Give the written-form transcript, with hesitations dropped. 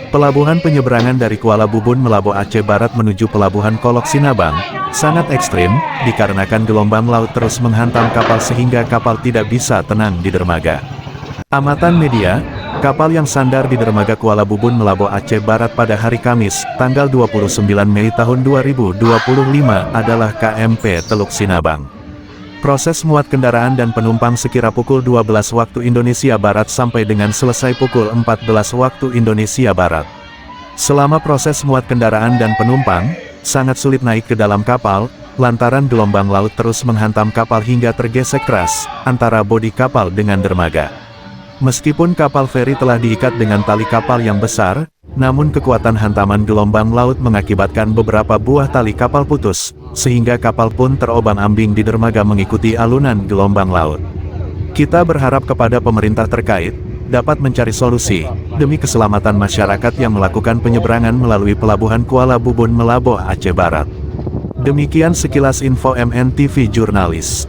Pelabuhan penyeberangan dari Kuala Bubun Melabuh Aceh Barat menuju Pelabuhan Kolok Sinabang, sangat ekstrim, dikarenakan gelombang laut terus menghantam kapal sehingga kapal tidak bisa tenang di dermaga. Amatan media, kapal yang sandar di dermaga Kuala Bubun Melabuh Aceh Barat pada hari Kamis, tanggal 29 Mei tahun 2025 adalah KMP Teluk Sinabang. Proses muat kendaraan dan penumpang sekira pukul 12 waktu Indonesia Barat sampai dengan selesai pukul 14 waktu Indonesia Barat. Selama proses muat kendaraan dan penumpang, sangat sulit naik ke dalam kapal, lantaran gelombang laut terus menghantam kapal hingga tergesek keras, antara bodi kapal dengan dermaga. Meskipun kapal feri telah diikat dengan tali kapal yang besar, namun kekuatan hantaman gelombang laut mengakibatkan beberapa buah tali kapal putus, sehingga kapal pun terombang-ambing di dermaga mengikuti alunan gelombang laut. Kita berharap kepada pemerintah terkait, dapat mencari solusi, demi keselamatan masyarakat yang melakukan penyeberangan melalui Pelabuhan Kuala Bubun Melabuh Aceh Barat. Demikian sekilas info MNTV Jurnalis.